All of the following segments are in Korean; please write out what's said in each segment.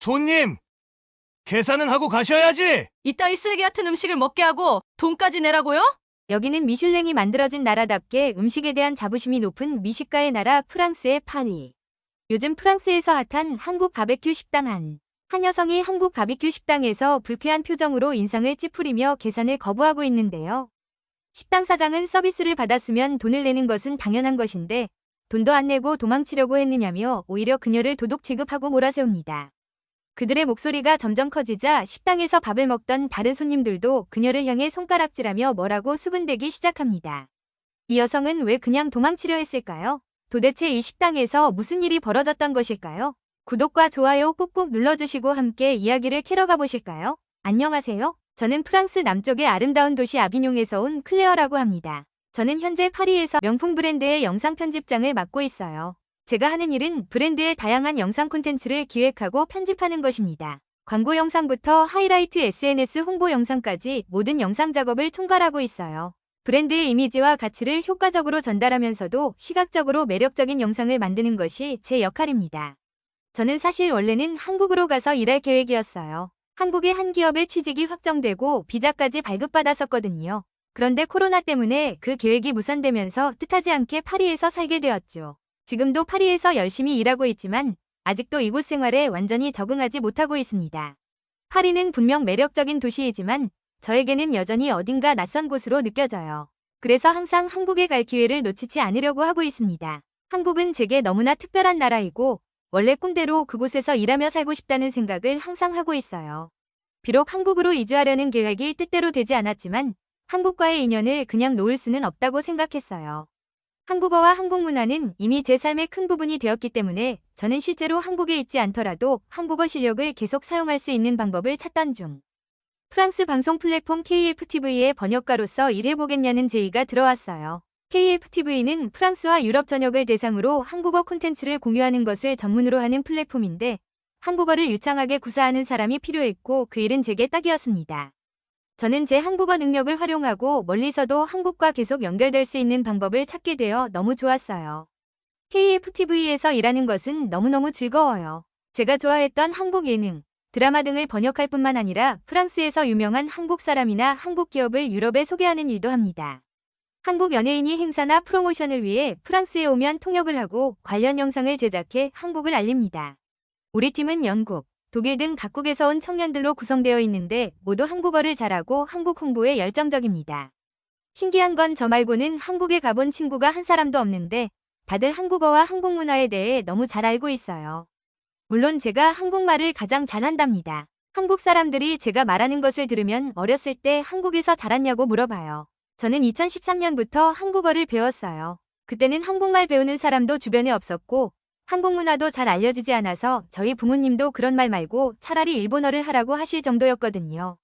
손님, 계산은 하고 가셔야지! 이따위 쓰레기 같은 음식을 먹게 하고 돈까지 내라고요? 여기는 미슐랭이 만들어진 나라답게 음식에 대한 자부심이 높은 미식가의 나라 프랑스의 파리. 요즘 프랑스에서 핫한 한국 바베큐 식당 한 여성이 한국 바비큐 식당에서 불쾌한 표정으로 인상을 찌푸리며 계산을 거부하고 있는데요. 식당 사장은 서비스를 받았으면 돈을 내는 것은 당연한 것인데 돈도 안 내고 도망치려고 했느냐며 오히려 그녀를 도둑 취급하고 몰아세웁니다. 그들의 목소리가 점점 커지자 식당에서 밥을 먹던 다른 손님들도 그녀를 향해 손가락질하며 뭐라고 수근대기 시작합니다. 이 여성은 왜 그냥 도망치려 했을까요? 도대체 이 식당에서 무슨 일이 벌어졌던 것일까요? 구독과 좋아요 꾹꾹 눌러주시고 함께 이야기를 캐러가 보실까요? 안녕하세요. 저는 프랑스 남쪽의 아름다운 도시 아비뇽에서 온 클레어라고 합니다. 저는 현재 파리에서 명품 브랜드의 영상 편집장을 맡고 있어요. 제가 하는 일은 브랜드의 다양한 영상 콘텐츠를 기획하고 편집하는 것입니다. 광고 영상부터 하이라이트 SNS 홍보 영상까지 모든 영상 작업을 총괄하고 있어요. 브랜드의 이미지와 가치를 효과적으로 전달하면서도 시각적으로 매력적인 영상을 만드는 것이 제 역할입니다. 저는 사실 원래는 한국으로 가서 일할 계획이었어요. 한국의 한 기업에 취직이 확정되고 비자까지 발급받았었거든요. 그런데 코로나 때문에 그 계획이 무산되면서 뜻하지 않게 파리에서 살게 되었죠. 지금도 파리에서 열심히 일하고 있지만 아직도 이곳 생활에 완전히 적응하지 못하고 있습니다. 파리는 분명 매력적인 도시이지만 저에게는 여전히 어딘가 낯선 곳으로 느껴져요. 그래서 항상 한국에 갈 기회를 놓치지 않으려고 하고 있습니다. 한국은 제게 너무나 특별한 나라이고 원래 꿈대로 그곳에서 일하며 살고 싶다는 생각을 항상 하고 있어요. 비록 한국으로 이주하려는 계획이 뜻대로 되지 않았지만 한국과의 인연을 그냥 놓을 수는 없다고 생각했어요. 한국어와 한국 문화는 이미 제 삶의 큰 부분이 되었기 때문에 저는 실제로 한국에 있지 않더라도 한국어 실력을 계속 사용할 수 있는 방법을 찾던 중 프랑스 방송 플랫폼 KFTV의 번역가로서 일해보겠냐는 제의가 들어왔어요. KFTV는 프랑스와 유럽 전역을 대상으로 한국어 콘텐츠를 공유하는 것을 전문으로 하는 플랫폼인데 한국어를 유창하게 구사하는 사람이 필요했고 그 일은 제게 딱이었습니다. 저는 제 한국어 능력을 활용하고 멀리서도 한국과 계속 연결될 수 있는 방법을 찾게 되어 너무 좋았어요. KFTV에서 일하는 것은 너무너무 즐거워요. 제가 좋아했던 한국 예능, 드라마 등을 번역할 뿐만 아니라 프랑스에서 유명한 한국 사람이나 한국 기업을 유럽에 소개하는 일도 합니다. 한국 연예인이 행사나 프로모션을 위해 프랑스에 오면 통역을 하고 관련 영상을 제작해 한국을 알립니다. 우리 팀은 영국, 독일 등 각국에서 온 청년들로 구성되어 있는데 모두 한국어를 잘하고 한국 홍보에 열정적입니다. 신기한 건 저 말고는 한국에 가본 친구가 한 사람도 없는데 다들 한국어와 한국 문화에 대해 너무 잘 알고 있어요. 물론 제가 한국말을 가장 잘한답니다. 한국 사람들이 제가 말하는 것을 들으면 어렸을 때 한국에서 자랐냐고 물어봐요. 저는 2013년부터 한국어를 배웠어요. 그때는 한국말 배우는 사람도 주변에 없었고 한국 문화도 잘 알려지지 않아서 저희 부모님도 그런 말 말고 차라리 일본어를 하라고 하실 정도였거든요.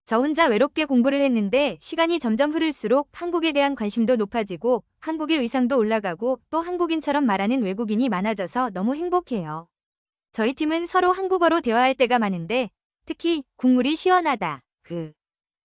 저 혼자 외롭게 공부를 했는데 시간이 점점 흐를수록 한국에 대한 관심도 높아지고 한국의 위상도 올라가고 또 한국인처럼 말하는 외국인이 많아져서 너무 행복해요. 저희 팀은 서로 한국어로 대화할 때가 많은데 특히 국물이 시원하다,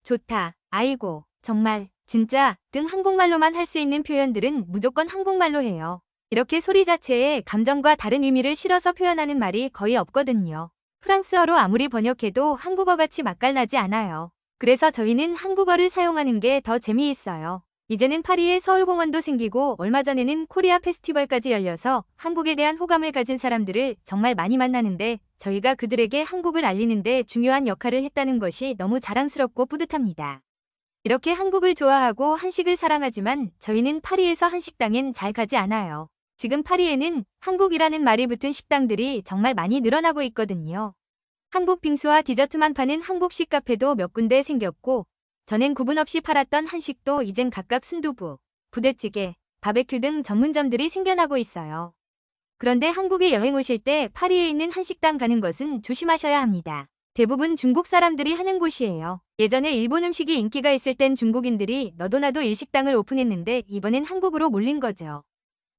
좋다, 아이고, 정말, 진짜 등 한국말로만 할 수 있는 표현들은 무조건 한국말로 해요. 이렇게 소리 자체에 감정과 다른 의미를 실어서 표현하는 말이 거의 없거든요. 프랑스어로 아무리 번역해도 한국어같이 맛깔나지 않아요. 그래서 저희는 한국어를 사용하는 게 더 재미있어요. 이제는 파리에 서울공원도 생기고 얼마 전에는 코리아 페스티벌까지 열려서 한국에 대한 호감을 가진 사람들을 정말 많이 만나는데 저희가 그들에게 한국을 알리는 데 중요한 역할을 했다는 것이 너무 자랑스럽고 뿌듯합니다. 이렇게 한국을 좋아하고 한식을 사랑하지만 저희는 파리에서 한식당엔 잘 가지 않아요. 지금 파리에는 한국이라는 말이 붙은 식당들이 정말 많이 늘어나고 있거든요. 한국 빙수와 디저트만 파는 한국식 카페도 몇 군데 생겼고 전엔 구분 없이 팔았던 한식도 이젠 각각 순두부, 부대찌개, 바베큐 등 전문점들이 생겨나고 있어요. 그런데 한국에 여행 오실 때 파리에 있는 한식당 가는 것은 조심하셔야 합니다. 대부분 중국 사람들이 하는 곳이에요. 예전에 일본 음식이 인기가 있을 땐 중국인들이 너도 나도 일식당을 오픈했는데 이번엔 한국으로 몰린 거죠.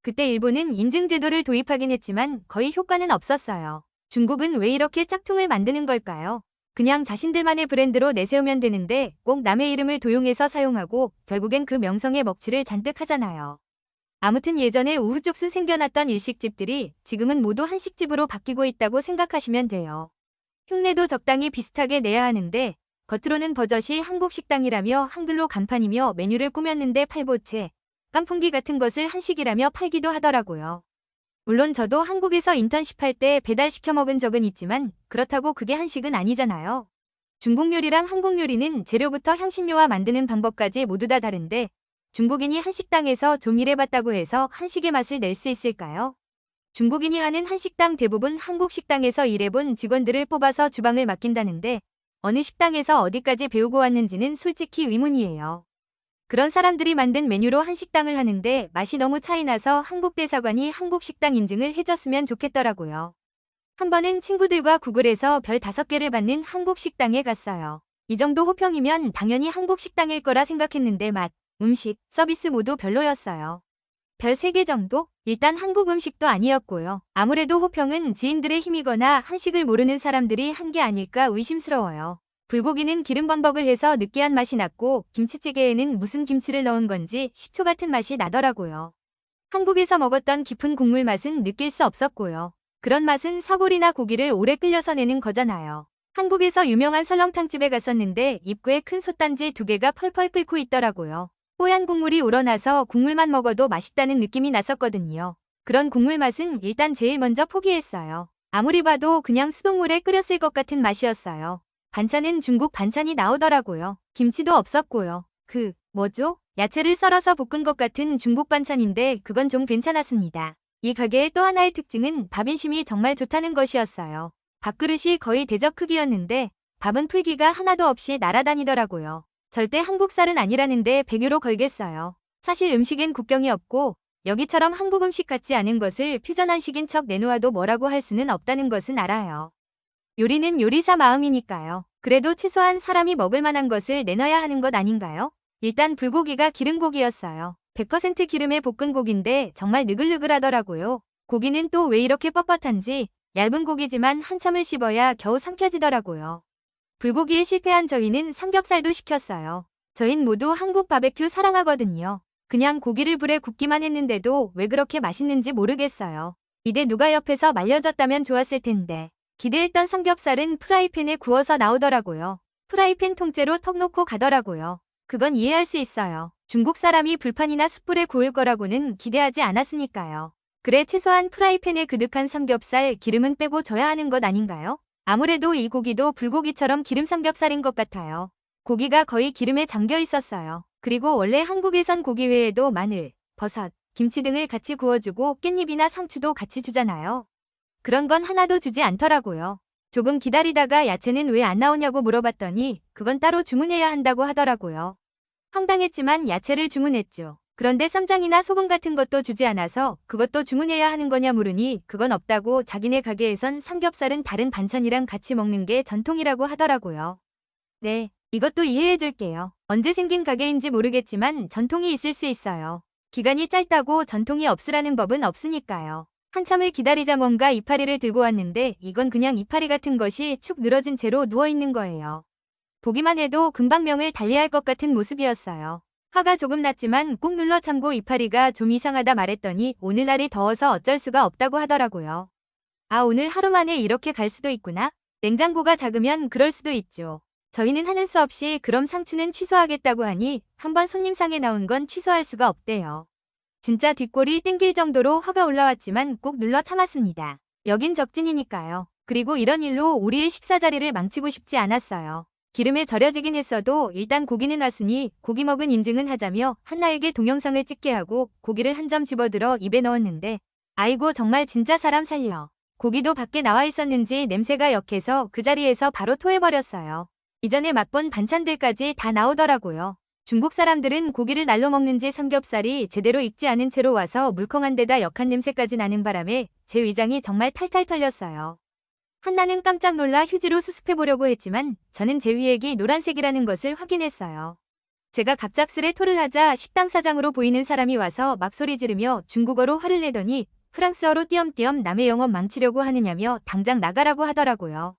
그때 일본은 인증제도를 도입하긴 했지만 거의 효과는 없었어요. 중국은 왜 이렇게 짝퉁을 만드는 걸까요? 그냥 자신들만의 브랜드로 내세우면 되는데 꼭 남의 이름을 도용해서 사용하고 결국엔 그 명성에 먹칠을 잔뜩 하잖아요. 아무튼 예전에 우후죽순 생겨났던 일식집들이 지금은 모두 한식집으로 바뀌고 있다고 생각하시면 돼요. 흉내도 적당히 비슷하게 내야 하는데 겉으로는 버젓이 한국 식당이라며 한글로 간판이며 메뉴를 꾸몄는데 팔보채, 깐풍기 같은 것을 한식이라며 팔기도 하더라고요. 물론 저도 한국에서 인턴십 할 때 배달시켜 먹은 적은 있지만 그렇다고 그게 한식은 아니잖아요. 중국 요리랑 한국 요리는 재료부터 향신료와 만드는 방법까지 모두 다 다른데 중국인이 한식당에서 좀 일해봤다고 해서 한식의 맛을 낼 수 있을까요? 중국인이 하는 한식당 대부분 한국 식당에서 일해본 직원들을 뽑아서 주방을 맡긴다는데 어느 식당에서 어디까지 배우고 왔는지는 솔직히 의문이에요. 그런 사람들이 만든 메뉴로 한식당을 하는데 맛이 너무 차이나서 한국 대사관이 한국 식당 인증을 해줬으면 좋겠더라고요. 한 번은 친구들과 구글에서 별 5개를 받는 한국 식당에 갔어요. 이 정도 호평이면 당연히 한국 식당일 거라 생각했는데 맛, 음식, 서비스 모두 별로였어요. 별 3개 정도? 일단 한국 음식도 아니었고요. 아무래도 호평은 지인들의 힘이거나 한식을 모르는 사람들이 한 게 아닐까 의심스러워요. 불고기는 기름 범벅을 해서 느끼한 맛이 났고 김치찌개에는 무슨 김치를 넣은 건지 식초 같은 맛이 나더라고요. 한국에서 먹었던 깊은 국물 맛은 느낄 수 없었고요. 그런 맛은 사골이나 고기를 오래 끓여서 내는 거잖아요. 한국에서 유명한 설렁탕집에 갔었는데 입구에 큰 솥단지 2개가 펄펄 끓고 있더라고요. 뽀얀 국물이 우러나서 국물만 먹어도 맛있다는 느낌이 났었거든요. 그런 국물 맛은 일단 제일 먼저 포기했어요. 아무리 봐도 그냥 수돗물에 끓였을 것 같은 맛이었어요. 반찬은 중국 반찬이 나오더라고요. 김치도 없었고요. 뭐죠? 야채를 썰어서 볶은 것 같은 중국 반찬인데 그건 좀 괜찮았습니다. 이 가게의 또 하나의 특징은 밥 인심이 정말 좋다는 것이었어요. 밥그릇이 거의 대접 크기였는데 밥은 풀기가 하나도 없이 날아다니더라고요. 절대 한국 쌀은 아니라는데 100유로 걸겠어요. 사실 음식엔 국경이 없고 여기처럼 한국 음식 같지 않은 것을 퓨전 한식인 척 내놓아도 뭐라고 할 수는 없다는 것은 알아요. 요리는 요리사 마음이니까요. 그래도 최소한 사람이 먹을 만한 것을 내놔야 하는 것 아닌가요? 일단 불고기가 기름고기였어요. 100% 기름에 볶은 고기인데 정말 느글느글하더라고요. 고기는 또 왜 이렇게 뻣뻣한지 얇은 고기지만 한참을 씹어야 겨우 삼켜지더라고요. 불고기에 실패한 저희는 삼겹살도 시켰어요. 저흰 모두 한국 바베큐 사랑하거든요. 그냥 고기를 불에 굽기만 했는데도 왜 그렇게 맛있는지 모르겠어요. 이대 누가 옆에서 말려줬다면 좋았을 텐데. 기대했던 삼겹살은 프라이팬에 구워서 나오더라고요. 프라이팬 통째로 턱 놓고 가더라고요. 그건 이해할 수 있어요. 중국 사람이 불판이나 숯불에 구울 거라고는 기대하지 않았으니까요. 그래 최소한 프라이팬에 그득한 삼겹살 기름은 빼고 줘야 하는 것 아닌가요? 아무래도 이 고기도 불고기처럼 기름 삼겹살인 것 같아요. 고기가 거의 기름에 잠겨 있었어요. 그리고 원래 한국에선 고기 외에도 마늘, 버섯, 김치 등을 같이 구워주고 깻잎이나 상추도 같이 주잖아요. 그런 건 하나도 주지 않더라고요. 조금 기다리다가 야채는 왜 안 나오냐고 물어봤더니 그건 따로 주문해야 한다고 하더라고요. 황당했지만 야채를 주문했죠. 그런데 쌈장이나 소금 같은 것도 주지 않아서 그것도 주문해야 하는 거냐 물으니 그건 없다고 자기네 가게에선 삼겹살은 다른 반찬이랑 같이 먹는 게 전통이라고 하더라고요. 네, 이것도 이해해줄게요. 언제 생긴 가게인지 모르겠지만 전통이 있을 수 있어요. 기간이 짧다고 전통이 없으라는 법은 없으니까요. 한참을 기다리자 뭔가 이파리를 들고 왔는데 이건 그냥 이파리 같은 것이 축 늘어진 채로 누워있는 거예요. 보기만 해도 금방 명을 달리할 것 같은 모습이었어요. 화가 조금 났지만 꾹 눌러 참고 이파리가 좀 이상하다 말했더니 오늘날이 더워서 어쩔 수가 없다고 하더라고요. 아 오늘 하루 만에 이렇게 갈 수도 있구나. 냉장고가 작으면 그럴 수도 있죠. 저희는 하는 수 없이 그럼 상추는 취소하겠다고 하니 한번 손님상에 나온 건 취소할 수가 없대요. 진짜 뒷골이 땡길 정도로 화가 올라왔지만 꾹 눌러 참았습니다. 여긴 적진이니까요. 그리고 이런 일로 우리의 식사 자리를 망치고 싶지 않았어요. 기름에 절여지긴 했어도 일단 고기는 왔으니 고기 먹은 인증은 하자며 한나에게 동영상을 찍게 하고 고기를 한 점 집어들어 입에 넣었는데 아이고 정말 진짜 사람 살려. 고기도 밖에 나와 있었는지 냄새가 역해서 그 자리에서 바로 토해버렸어요. 이전에 맛본 반찬들까지 다 나오더라고요. 중국 사람들은 고기를 날로 먹는지 삼겹살이 제대로 익지 않은 채로 와서 물컹한 데다 역한 냄새까지 나는 바람에 제 위장이 정말 탈탈 털렸어요. 한나는 깜짝 놀라 휴지로 수습해보려고 했지만 저는 제 위액이 노란색이라는 것을 확인했어요. 제가 갑작스레 토를 하자 식당 사장으로 보이는 사람이 와서 막 소리 지르며 중국어로 화를 내더니 프랑스어로 띄엄띄엄 남의 영업 망치려고 하느냐며 당장 나가라고 하더라고요.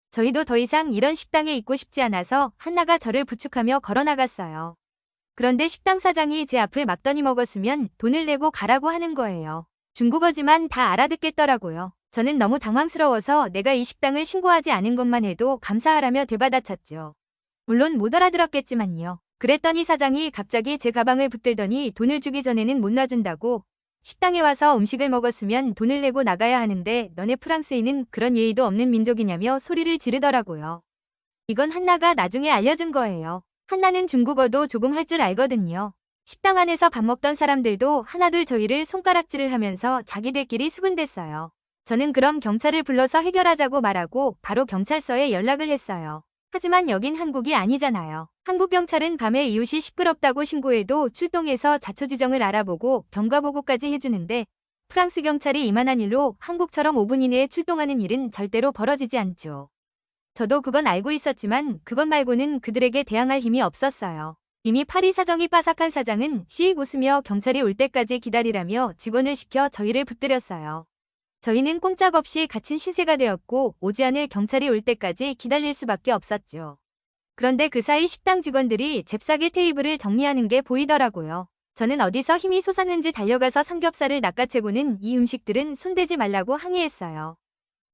저희도 더 이상 이런 식당에 있고 싶지 않아서 한나가 저를 부축하며 걸어나갔어요. 그런데 식당 사장이 제 앞을 막더니 먹었으면 돈을 내고 가라고 하는 거예요. 중국어지만 다 알아듣겠더라고요. 저는 너무 당황스러워서 내가 이 식당을 신고하지 않은 것만 해도 감사하라며 되받아쳤죠. 물론 못 알아들었겠지만요. 그랬더니 사장이 갑자기 제 가방을 붙들더니 돈을 주기 전에는 못 놔준다고, 식당에 와서 음식을 먹었으면 돈을 내고 나가야 하는데 너네 프랑스인은 그런 예의도 없는 민족이냐며 소리를 지르더라고요. 이건 한나가 나중에 알려준 거예요. 한나는 중국어도 조금 할 줄 알거든요. 식당 안에서 밥 먹던 사람들도 하나둘 저희를 손가락질을 하면서 자기들끼리 수군댔어요. 저는 그럼 경찰을 불러서 해결하자고 말하고 바로 경찰서에 연락을 했어요. 하지만 여긴 한국이 아니잖아요. 한국 경찰은 밤에 이웃이 시끄럽다고 신고해도 출동해서 자초지정을 알아보고 경과보고까지 해주는데, 프랑스 경찰이 이만한 일로 한국처럼 5분 이내에 출동하는 일은 절대로 벌어지지 않죠. 저도 그건 알고 있었지만 그것 말고는 그들에게 대항할 힘이 없었어요. 이미 파리 사정이 빠삭한 사장은 씩 웃으며 경찰이 올 때까지 기다리라며 직원을 시켜 저희를 붙들였어요. 저희는 꼼짝없이 갇힌 신세가 되었고 오지 않을 경찰이 올 때까지 기다릴 수밖에 없었죠. 그런데 그 사이 식당 직원들이 잽싸게 테이블을 정리하는 게 보이더라고요. 저는 어디서 힘이 솟았는지 달려가서 삼겹살을 낚아채고는 이 음식들은 손대지 말라고 항의했어요.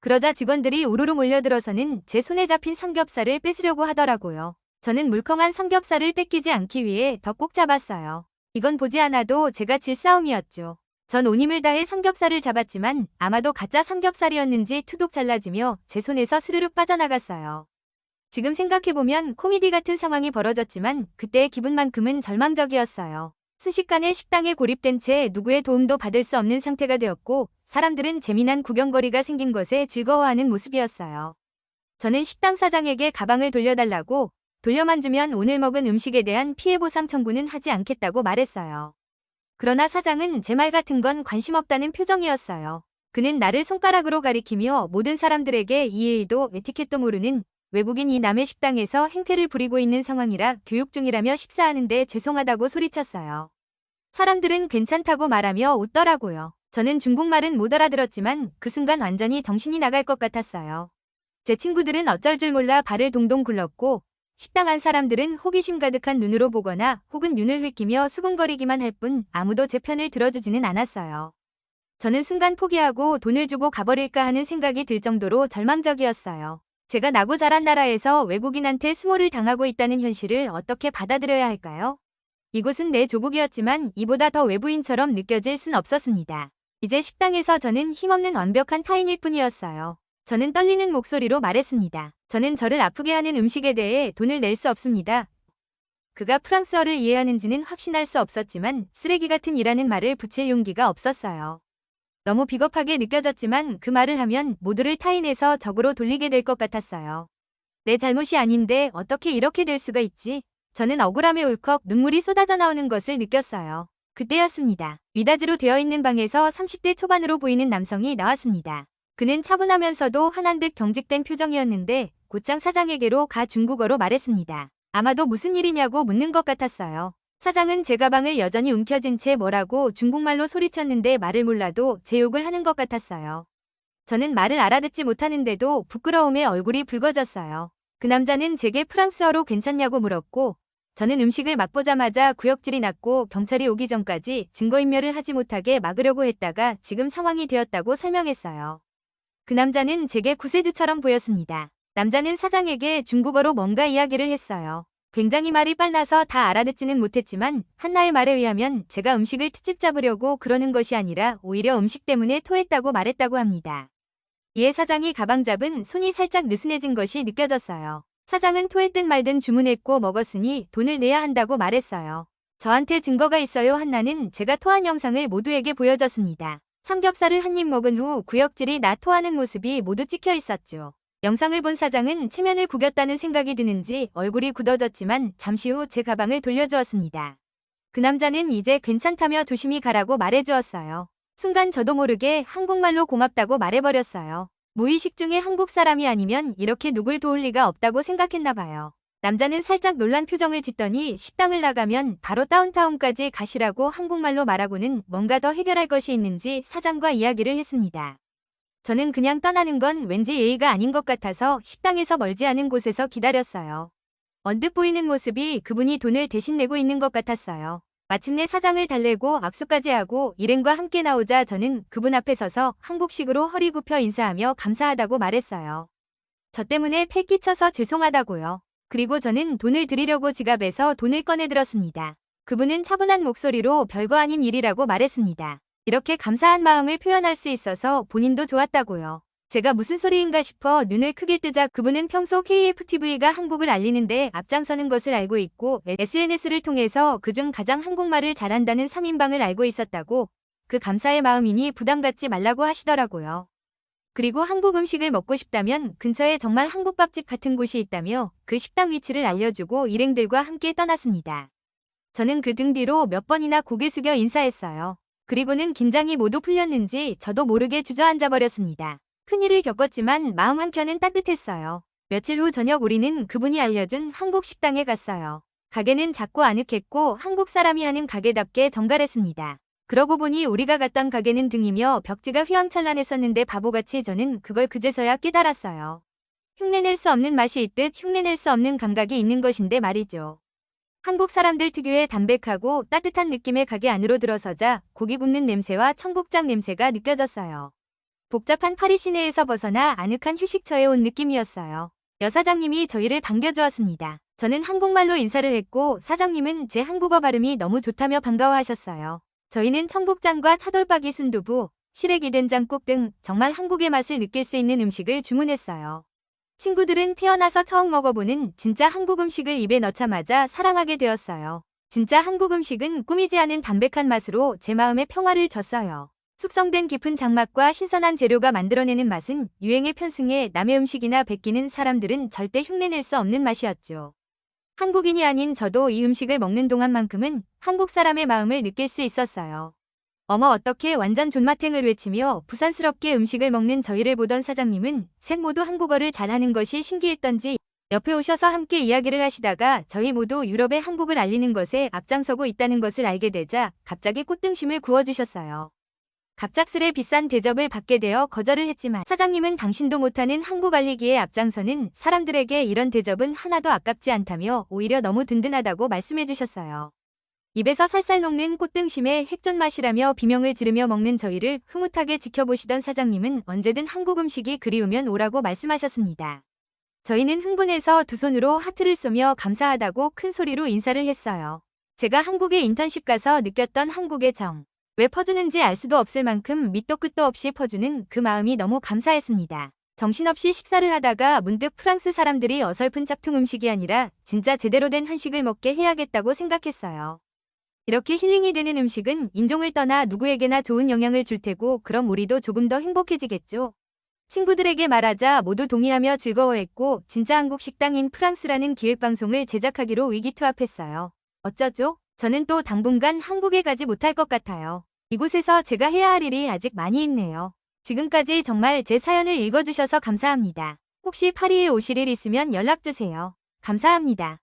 그러자 직원들이 우르르 몰려들어서는 제 손에 잡힌 삼겹살을 뺏으려고 하더라고요. 저는 물컹한 삼겹살을 뺏기지 않기 위해 더 꼭 잡았어요. 이건 보지 않아도 제가 질 싸움이었죠. 전 온 힘을 다해 삼겹살을 잡았지만 아마도 가짜 삼겹살이었는지 투둑 잘라지며 제 손에서 스르륵 빠져나갔어요. 지금 생각해보면 코미디 같은 상황이 벌어졌지만 그때의 기분만큼은 절망적이었어요. 순식간에 식당에 고립된 채 누구의 도움도 받을 수 없는 상태가 되었고 사람들은 재미난 구경거리가 생긴 것에 즐거워하는 모습이었어요. 저는 식당 사장에게 가방을 돌려달라고, 돌려만 주면 오늘 먹은 음식에 대한 피해보상 청구는 하지 않겠다고 말했어요. 그러나 사장은 제 말 같은 건 관심 없다는 표정이었어요. 그는 나를 손가락으로 가리키며 모든 사람들에게 예의도 에티켓도 모르는 외국인이 남의 식당에서 행패를 부리고 있는 상황이라 교육 중이라며 식사하는데 죄송하다고 소리쳤어요. 사람들은 괜찮다고 말하며 웃더라고요. 저는 중국말은 못 알아들었지만 그 순간 완전히 정신이 나갈 것 같았어요. 제 친구들은 어쩔 줄 몰라 발을 동동 굴렀고 식당 안 사람들은 호기심 가득한 눈으로 보거나 혹은 눈을 휘끼며 수군거리기만 할 뿐 아무도 제 편을 들어주지는 않았어요. 저는 순간 포기하고 돈을 주고 가버릴까 하는 생각이 들 정도로 절망적이었어요. 제가 나고 자란 나라에서 외국인한테 수모를 당하고 있다는 현실을 어떻게 받아들여야 할까요? 이곳은 내 조국이었지만 이보다 더 외부인처럼 느껴질 순 없었습니다. 이제 식당에서 저는 힘없는 완벽한 타인일 뿐이었어요. 저는 떨리는 목소리로 말했습니다. 저는 저를 아프게 하는 음식에 대해 돈을 낼 수 없습니다. 그가 프랑스어를 이해하는지는 확신할 수 없었지만 쓰레기 같은 이라는 말을 붙일 용기가 없었어요. 너무 비겁하게 느껴졌지만 그 말을 하면 모두를 타인에서 적으로 돌리게 될 것 같았어요. 내 잘못이 아닌데 어떻게 이렇게 될 수가 있지? 저는 억울함에 울컥 눈물이 쏟아져 나오는 것을 느꼈어요. 그때였습니다. 미닫이로 되어 있는 방에서 30대 초반으로 보이는 남성이 나왔습니다. 그는 차분하면서도 한한 듯 경직된 표정이었는데 곧장 사장에게로 가 중국어로 말했습니다. 아마도 무슨 일이냐고 묻는 것 같았어요. 사장은 제 가방을 여전히 움켜쥔 채 뭐라고 중국말로 소리쳤는데 말을 몰라도 제 욕을 하는 것 같았어요. 저는 말을 알아듣지 못하는데도 부끄러움에 얼굴이 붉어졌어요. 그 남자는 제게 프랑스어로 괜찮냐고 물었고 저는 음식을 맛보자마자 구역질이 났고 경찰이 오기 전까지 증거인멸을 하지 못하게 막으려고 했다가 지금 상황이 되었다고 설명했어요. 그 남자는 제게 구세주처럼 보였습니다. 남자는 사장에게 중국어로 뭔가 이야기를 했어요. 굉장히 말이 빨라서 다 알아듣지는 못했지만 한나의 말에 의하면 제가 음식을 트집 잡으려고 그러는 것이 아니라 오히려 음식 때문에 토했다고 말했다고 합니다. 이에 사장이 가방 잡은 손이 살짝 느슨해진 것이 느껴졌어요. 사장은 토했든 말든 주문했고 먹었으니 돈을 내야 한다고 말했어요. 저한테 증거가 있어요. 한나는 제가 토한 영상을 모두에게 보여줬습니다. 삼겹살을 한 입 먹은 후 구역질이 나 토하는 모습이 모두 찍혀 있었죠. 영상을 본 사장은 체면을 구겼다는 생각이 드는지 얼굴이 굳어졌지만 잠시 후 제 가방을 돌려주었습니다. 그 남자는 이제 괜찮다며 조심히 가라고 말해주었어요. 순간 저도 모르게 한국말로 고맙다고 말해버렸어요. 무의식 중에 한국 사람이 아니면 이렇게 누굴 도울 리가 없다고 생각했나 봐요. 남자는 살짝 놀란 표정을 짓더니 식당을 나가면 바로 다운타운까지 가시라고 한국말로 말하고는 뭔가 더 해결할 것이 있는지 사장과 이야기를 했습니다. 저는 그냥 떠나는 건 왠지 예의가 아닌 것 같아서 식당에서 멀지 않은 곳에서 기다렸어요. 언뜻 보이는 모습이 그분이 돈을 대신 내고 있는 것 같았어요. 마침내 사장을 달래고 악수까지 하고 일행과 함께 나오자 저는 그분 앞에 서서 한국식으로 허리 굽혀 인사하며 감사하다고 말했어요. 저 때문에 패 끼쳐서 죄송하다고요. 그리고 저는 돈을 드리려고 지갑에서 돈을 꺼내 들었습니다. 그분은 차분한 목소리로 별거 아닌 일이라고 말했습니다. 이렇게 감사한 마음을 표현할 수 있어서 본인도 좋았다고요. 제가 무슨 소리인가 싶어 눈을 크게 뜨자 그분은 평소 KFTV가 한국을 알리는데 앞장서는 것을 알고 있고 SNS를 통해서 그중 가장 한국말을 잘한다는 3인방을 알고 있었다고 그 감사의 마음이니 부담 갖지 말라고 하시더라고요. 그리고 한국 음식을 먹고 싶다면 근처에 정말 한국밥집 같은 곳이 있다며 그 식당 위치를 알려주고 일행들과 함께 떠났습니다. 저는 그 등 뒤로 몇 번이나 고개 숙여 인사했어요. 그리고는 긴장이 모두 풀렸는지 저도 모르게 주저앉아 버렸습니다. 큰일을 겪었지만 마음 한켠은 따뜻했어요. 며칠 후 저녁 우리는 그분이 알려준 한국 식당에 갔어요. 가게는 작고 아늑했고 한국 사람이 하는 가게답게 정갈했습니다. 그러고 보니 우리가 갔던 가게는 등이며 벽지가 휘황찬란했었는데 바보같이 저는 그걸 그제서야 깨달았어요. 흉내낼 수 없는 맛이 있듯 흉내낼 수 없는 감각이 있는 것인데 말이죠. 한국 사람들 특유의 담백하고 따뜻한 느낌의 가게 안으로 들어서자 고기 굽는 냄새와 청국장 냄새가 느껴졌어요. 복잡한 파리 시내에서 벗어나 아늑한 휴식처에 온 느낌이었어요. 여사장님이 저희를 반겨주었습니다. 저는 한국말로 인사를 했고 사장님은 제 한국어 발음이 너무 좋다며 반가워하셨어요. 저희는 청국장과 차돌박이 순두부, 시래기 된장국 등 정말 한국의 맛을 느낄 수 있는 음식을 주문했어요. 친구들은 태어나서 처음 먹어보는 진짜 한국 음식을 입에 넣자마자 사랑하게 되었어요. 진짜 한국 음식은 꾸미지 않은 담백한 맛으로 제 마음에 평화를 줬어요. 숙성된 깊은 장맛과 신선한 재료가 만들어내는 맛은 유행에 편승해 남의 음식이나 베끼는 사람들은 절대 흉내낼 수 없는 맛이었죠. 한국인이 아닌 저도 이 음식을 먹는 동안만큼은 한국 사람의 마음을 느낄 수 있었어요. 어머 어떻게 완전 존맛탱을 외치며 부산스럽게 음식을 먹는 저희를 보던 사장님은 셋 모두 한국어를 잘하는 것이 신기했던지 옆에 오셔서 함께 이야기를 하시다가 저희 모두 유럽의 한국을 알리는 것에 앞장서고 있다는 것을 알게 되자 갑자기 꽃등심을 구워주셨어요. 갑작스레 비싼 대접을 받게 되어 거절을 했지만 사장님은 당신도 못하는 한국 알리기에 앞장서는 사람들에게 이런 대접은 하나도 아깝지 않다며 오히려 너무 든든하다고 말씀해 주셨어요. 입에서 살살 녹는 꽃등심의 핵존맛이라며 비명을 지르며 먹는 저희를 흐뭇하게 지켜보시던 사장님은 언제든 한국 음식이 그리우면 오라고 말씀하셨습니다. 저희는 흥분해서 두 손으로 하트를 쏘며 감사하다고 큰 소리로 인사를 했어요. 제가 한국에 인턴십 가서 느꼈던 한국의 정. 왜 퍼주는지 알 수도 없을 만큼 밑도 끝도 없이 퍼주는 그 마음이 너무 감사했습니다. 정신없이 식사를 하다가 문득 프랑스 사람들이 어설픈 짝퉁 음식이 아니라 진짜 제대로 된 한식을 먹게 해야겠다고 생각했어요. 이렇게 힐링이 되는 음식은 인종을 떠나 누구에게나 좋은 영향을 줄 테고 그럼 우리도 조금 더 행복해지겠죠. 친구들에게 말하자 모두 동의하며 즐거워했고 진짜 한국 식당인 프랑스라는 기획방송을 제작하기로 의기투합했어요. 어쩌죠? 저는 또 당분간 한국에 가지 못할 것 같아요. 이곳에서 제가 해야 할 일이 아직 많이 있네요. 지금까지 정말 제 사연을 읽어주셔서 감사합니다. 혹시 파리에 오실 일 있으면 연락주세요. 감사합니다.